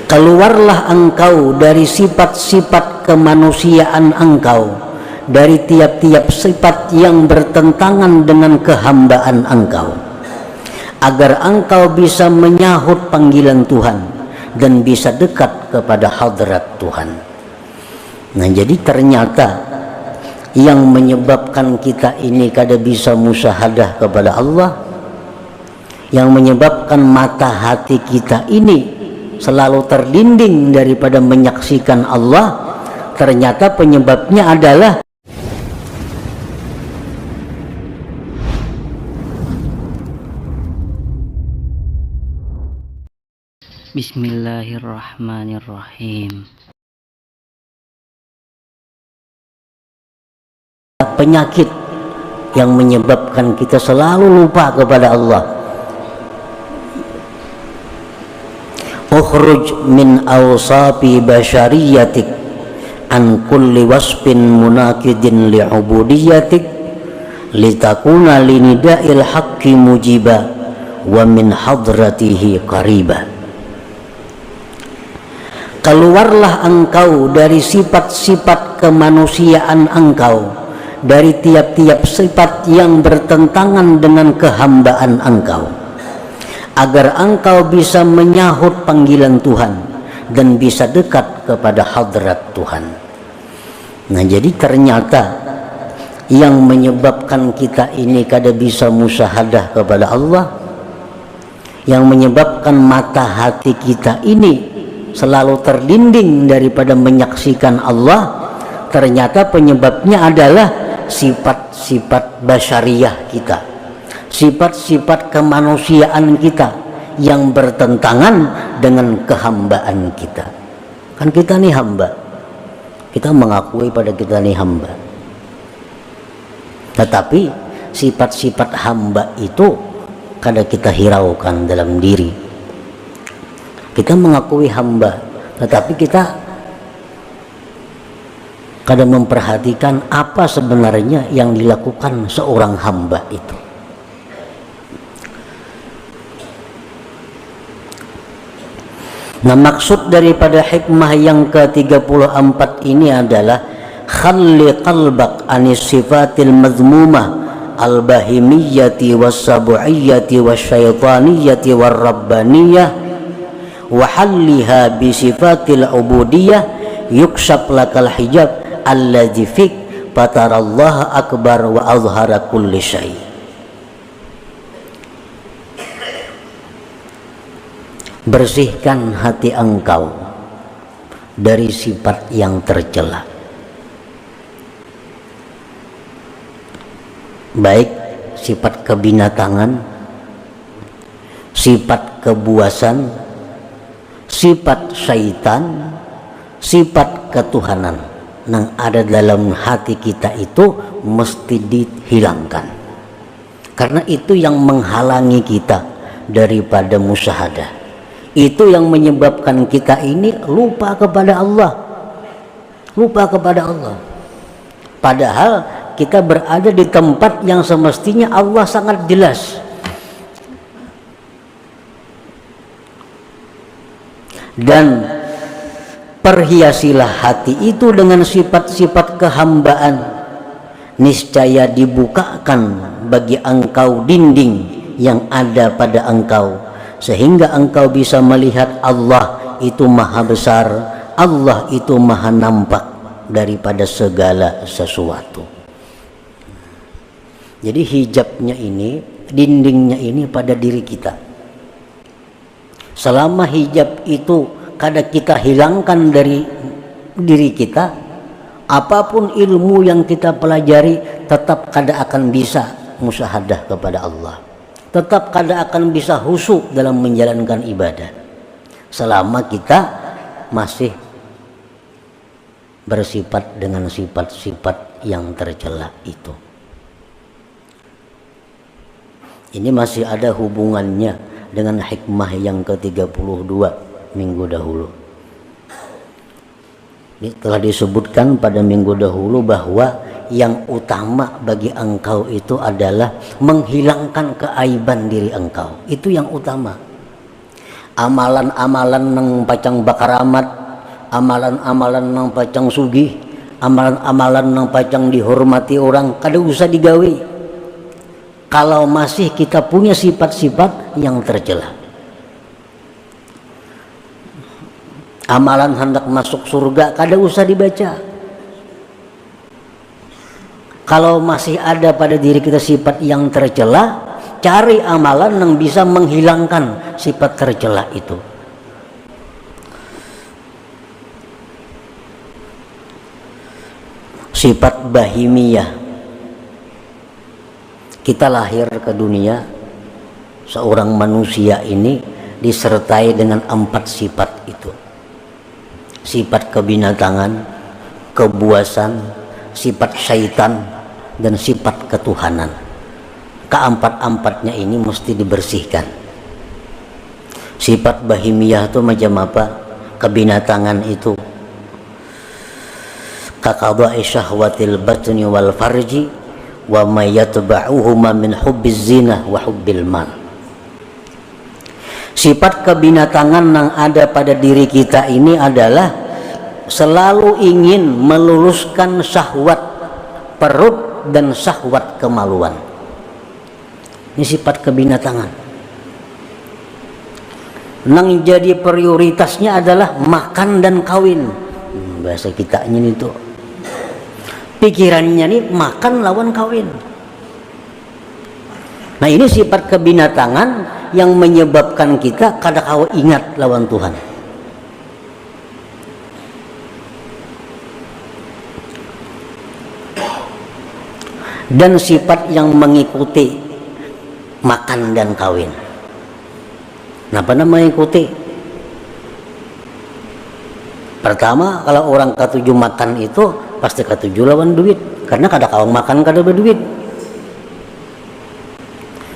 Keluarlah engkau dari sifat-sifat kemanusiaan engkau, dari tiap-tiap sifat yang bertentangan dengan kehambaan engkau, agar engkau bisa menyahut panggilan Tuhan dan bisa dekat kepada hadrat Tuhan. Nah, jadi ternyata yang menyebabkan kita ini kada bisa musyahadah kepada Allah, yang menyebabkan mata hati kita ini selalu terlinding daripada menyaksikan Allah, ternyata penyebabnya adalah Bismillahirrahmanirrahim. Penyakit yang menyebabkan kita selalu lupa kepada Allah. Ukhruj min awsafi basyariyatik an kulli wasfin munakidin li'ubudiyatik litakuna linida'il haqqi mujiba wa min hadratihi qariba. Keluarlah engkau dari sifat-sifat kemanusiaan engkau, dari tiap-tiap sifat yang bertentangan dengan kehambaan engkau, agar engkau bisa menyahut panggilan Tuhan dan bisa dekat kepada hadrat Tuhan. Nah, jadi ternyata yang menyebabkan kita ini kada bisa musyahadah kepada Allah, yang menyebabkan mata hati kita ini selalu terlinding daripada menyaksikan Allah, ternyata penyebabnya adalah sifat-sifat basyariah kita, sifat-sifat kemanusiaan kita yang bertentangan dengan kehambaan kita. Kan kita nih hamba, kita mengakui pada kita nih hamba, tetapi sifat-sifat hamba itu kada kita hiraukan dalam diri. Kita mengakui hamba, tetapi kita kadang memperhatikan apa sebenarnya yang dilakukan seorang hamba itu. Nah, maksud daripada hikmah yang ke-34 ini adalah khalli qalbak anis sifatil mazmumah al-bahimiyyati was-sabu'iyyati wasyaitaniyati war-rabbaniyah wa halliha bi sifatil ubudiyah yukshaf lakal hijab alladzi fik fatarallaha akbar wa azhara kulli syai. Bersihkan hati engkau dari sifat yang tercela, baik sifat kebinatangan, sifat kebuasan, sifat syaitan, sifat ketuhanan yang ada dalam hati kita itu mesti dihilangkan, karena itu yang menghalangi kita daripada musyahadah. Itu yang menyebabkan kita ini lupa kepada Allah, lupa kepada Allah, padahal kita berada di tempat yang semestinya Allah sangat jelas. Dan perhiasilah hati itu dengan sifat-sifat kehambaan, niscaya dibukakan bagi engkau dinding yang ada pada engkau, sehingga engkau bisa melihat Allah itu maha besar, Allah itu maha nampak daripada segala sesuatu. Jadi hijabnya ini, dindingnya ini pada diri kita. Selama hijab itu kada kita hilangkan dari diri kita, apapun ilmu yang kita pelajari tetap kada akan bisa musyahadah kepada Allah, tetap kada akan bisa khusyuk dalam menjalankan ibadah selama kita masih bersifat dengan sifat-sifat yang tercela itu. Ini masih ada hubungannya dengan hikmah yang ke-32 minggu dahulu. Telah disebutkan pada minggu dahulu bahwa yang utama bagi engkau itu adalah menghilangkan keaiban diri engkau. Itu yang utama. amalan-amalan nang pacang bakaramat, amalan-amalan nang pacang sugih, amalan-amalan nang pacang dihormati orang, kada usah digawe kalau masih kita punya sifat-sifat yang tercela. Amalan hendak masuk surga kada usah dibaca kalau masih ada pada diri kita sifat yang tercela. Cari amalan yang bisa menghilangkan sifat tercela itu. Sifat bahimiyah. Kita lahir ke dunia, seorang manusia ini disertai dengan 4 sifat itu. Sifat kebinatangan, kebuasan, sifat syaitan, dan sifat ketuhanan. Keempat-empatnya ini mesti dibersihkan. Sifat bahimiyah itu macam apa? Kebinatangan itu kaqada'i syahwatil batni wal farji wa ma yatba'uhuma min hubbiz zina wa hubbil mal. Sifat kebinatangan yang ada pada diri kita ini adalah selalu ingin meluluskan syahwat perut dan syahwat kemaluan. Ini sifat kebinatangan. Nang jadi prioritasnya adalah makan dan kawin. Bahasa kita ini tuh. Pikirannya nih makan lawan kawin. Nah ini sifat kebinatangan yang menyebabkan kita kada kawa ingat lawan Tuhan. Dan sifat yang mengikuti makan dan kawin. Kenapa namanya ikuti? Pertama, kalau orang ketujuh makan itu pasti ketujuh lawan duit, karena kada kawang makan kada berduit.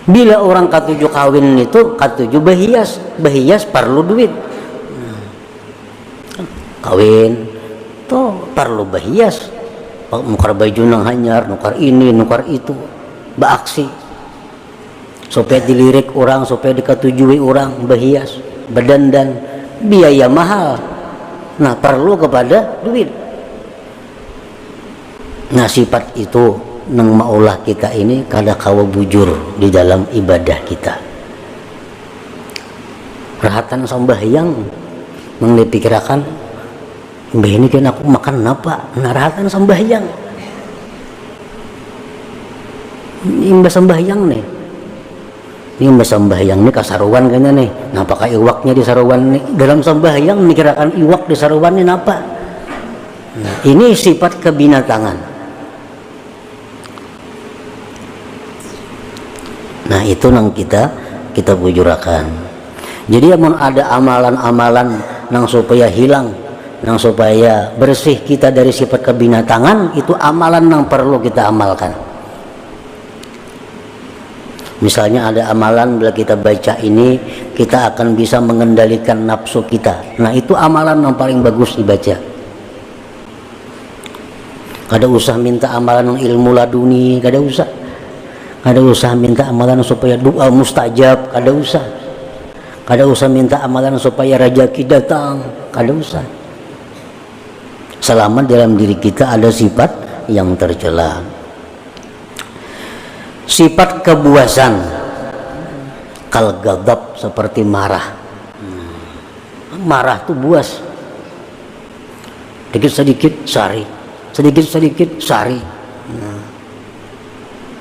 Bila orang ketujuh kawin itu ketujuh berhias perlu duit. Kawin tuh perlu berhias, nukar baju nang hanyar, nukar ini, nukar itu, beraksi supaya dilirik orang, supaya diketujui orang, berhias, berdandan, biaya mahal. Nah perlu kepada duit. Nah sifat itu nang maulah kita ini kada kawa bujur di dalam ibadah kita. Perhatian sembahyang nang dipikirkan, mbah ini kan aku makan apa? Nah perhatian sembahyang. Ini sembahyang nih. Ini sembahyang ini kasaruan kayaknya nih. Napa ka iwaknya di saruan nih? Dalam sembahyang mikirakan iwak di saruan ini napa? Nah, ini sifat kebinatangan. Nah, itu nang kita bujurakan. Jadi amun ada amalan-amalan nang supaya hilang, nang supaya bersih kita dari sifat kebinatangan, itu amalan nang perlu kita amalkan. Misalnya ada amalan bila kita baca ini kita akan bisa mengendalikan nafsu kita. Nah itu amalan yang paling bagus dibaca. Kada usah minta amalan ilmu laduni, kada usah. Kada usah minta amalan supaya doa mustajab, kada usah. Kada usah minta amalan supaya rezeki datang, kada usah. Selama dalam diri kita ada sifat yang tercela. Sifat kebuasan, kal ghadab, seperti marah. Marah tuh buas, sedikit-sedikit sari, sedikit-sedikit sari.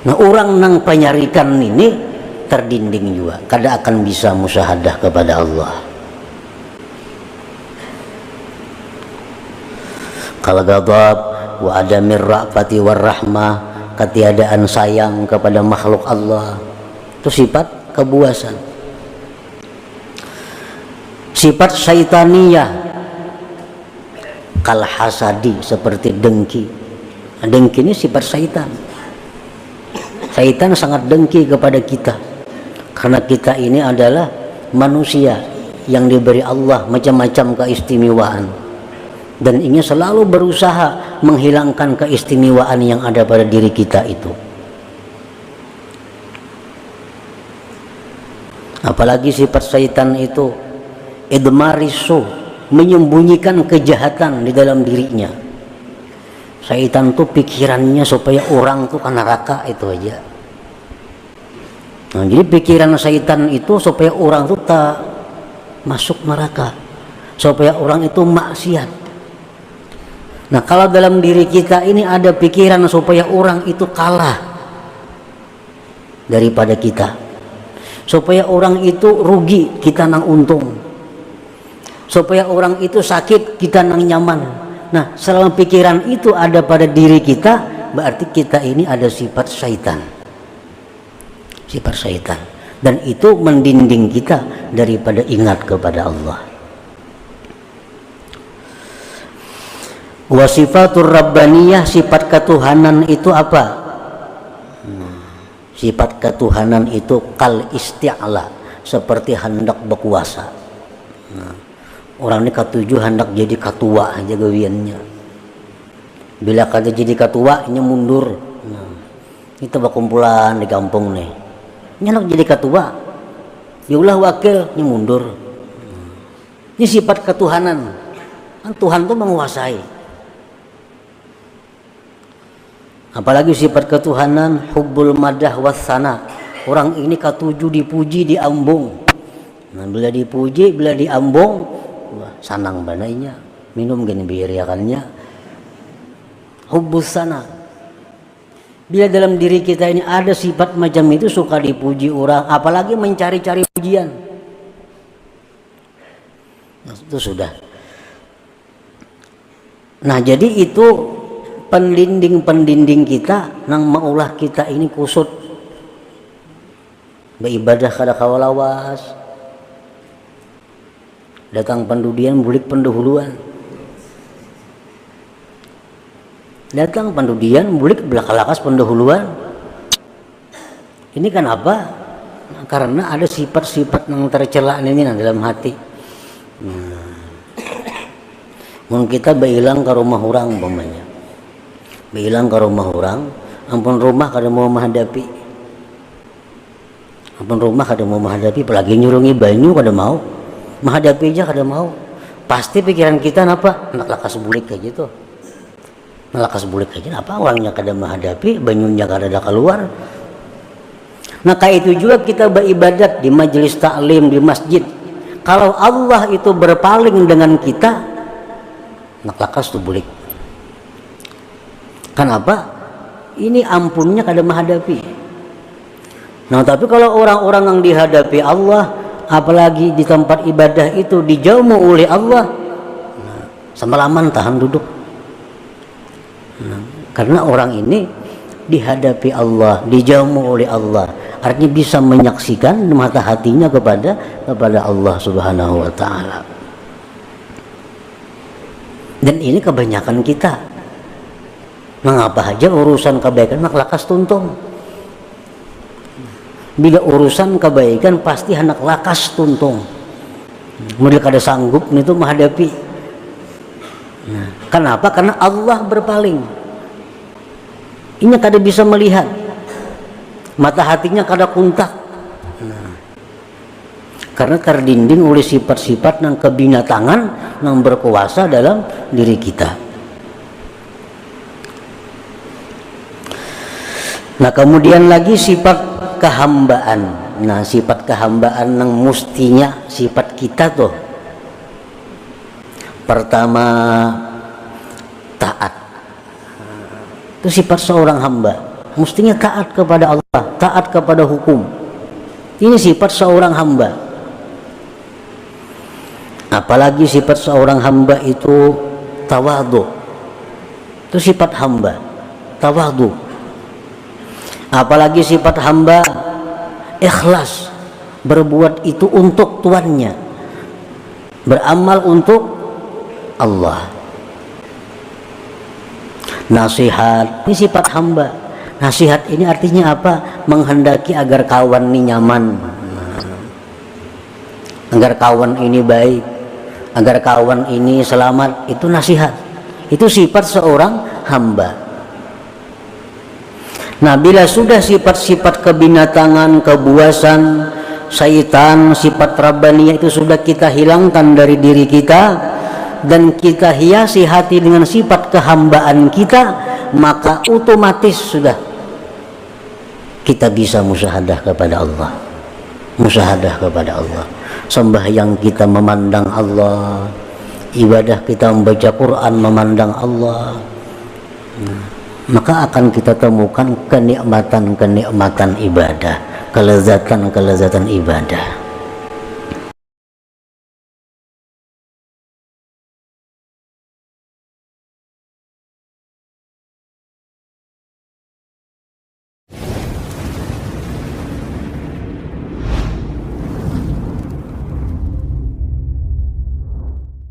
Nah orang nang penyarikan ini terdinding juga, kada akan bisa musyahadah kepada Allah. Kal ghadab wa adamir ra'fati war rahmah, ketiadaan sayang kepada makhluk Allah, itu sifat kebuasan. Sifat syaitaniyah, kal hasadi, seperti dengki. Dengki ini sifat syaitan. Syaitan sangat dengki kepada kita karena kita ini adalah manusia yang diberi Allah macam-macam keistimewaan, dan ingin selalu berusaha menghilangkan keistimewaan yang ada pada diri kita itu. Apalagi sifat syaitan itu idmarisu, menyembunyikan kejahatan di dalam dirinya. Syaitan tuh pikirannya supaya orang tuh ke neraka, itu aja. Nah, jadi pikiran syaitan itu supaya orang tuh tak masuk neraka, supaya orang itu maksiat. Nah, kalau dalam diri kita ini ada pikiran supaya orang itu kalah daripada kita, supaya orang itu rugi, kita nang untung, supaya orang itu sakit, kita nang nyaman. Nah, selama pikiran itu ada pada diri kita, berarti kita ini ada sifat syaitan. Sifat syaitan. Dan itu mendinding kita daripada ingat kepada Allah. Wa sifatur rabbaniyah, sifat ketuhanan itu apa? Sifat ketuhanan itu kal isti'la, seperti hendak berkuasa. Nah, orang ini ketujuh hendak jadi ketua aja gawiannya. Bila kata jadi ketua, ini mundur. Nah, kita berkumpulan di kampung nih. Ini hendak jadi ketua, diulah wakil, ini mundur. Ini sifat ketuhanan. Kan Tuhan tuh menguasai. Apalagi sifat ketuhanan hubbul madah wassana. Orang ini ketujuh dipuji, diambung. Nah, bila dipuji, bila diambung, wah, sanang banainya. Minum gini biriakannya. Hubbus sana. Bila dalam diri kita ini ada sifat macam itu, suka dipuji orang, apalagi mencari-cari pujian. Nah, itu sudah. Nah, jadi itu pendinding kita nang maulah kita ini kusut beribadah kada kawalawas, datang pendudian bulik pendahuluan, datang pendudian bulik belakalakas pendahuluan. Ini kan apa? Nah, karena ada sifat-sifat yang tercela ini dalam hati. Mungkin kita berhilang ke rumah orang umpamanya, bilang ke rumah orang, ampun rumah kada mau menghadapi, ampun rumah kada mau menghadapi, apalagi nyurungi banyu kada mau menghadapi aja kada mau. Pasti pikiran kita apa? Nak lakas bulik kayak gitu, nak lakas bulik aja. Apa orangnya kada menghadapi, banyunya kada ada keluar. Nah, kayak itu juga kita beribadat di majelis taklim, di masjid. Kalau Allah itu berpaling dengan kita, nak lakas tuh bulik. Kenapa? Ini ampunnya kada menghadapi. Nah, tapi kalau orang-orang yang dihadapi Allah, apalagi di tempat ibadah itu dijauh oleh Allah, nah, semalaman tahan duduk. Nah, karena orang ini dihadapi Allah, dijauh oleh Allah, artinya bisa menyaksikan mata hatinya kepada Allah Subhanahu wa taala. Dan ini kebanyakan kita. Mengapa aja urusan kebaikan nak lakas tuntung. Bila urusan kebaikan pasti hendak lakas tuntung. Mereka kada sanggup itu menghadapi. Nah, kenapa? Karena Allah berpaling. Ini kada bisa melihat. Mata hatinya kada kuntak. Nah, karena terdinding oleh sifat-sifat yang kebinatangan yang berkuasa dalam diri kita. Nah, kemudian lagi sifat kehambaan. Nah, sifat kehambaan yang mustinya sifat kita tuh. Pertama, taat. Itu sifat seorang hamba. Mestinya taat kepada Allah, taat kepada hukum. Ini sifat seorang hamba. Apalagi sifat seorang hamba itu tawadhu. Itu sifat hamba, tawadhu. Apalagi sifat hamba ikhlas, berbuat itu untuk tuannya, beramal untuk Allah. Nasihat, ini sifat hamba. Nasihat ini artinya apa? Menghendaki agar kawan ini nyaman, agar kawan ini baik, agar kawan ini selamat. Itu nasihat, itu sifat seorang hamba. Nah, bila sudah sifat-sifat kebinatangan, kebuasan, syaitan, sifat rabbaniyah itu sudah kita hilangkan dari diri kita, dan kita hiasi hati dengan sifat kehambaan kita, maka otomatis sudah kita bisa musyahadah kepada Allah. Musyahadah kepada Allah. Sembahyang kita memandang Allah, ibadah kita membaca Quran memandang Allah, maka akan kita temukan kenikmatan-kenikmatan ibadah, kelezatan-kelezatan ibadah.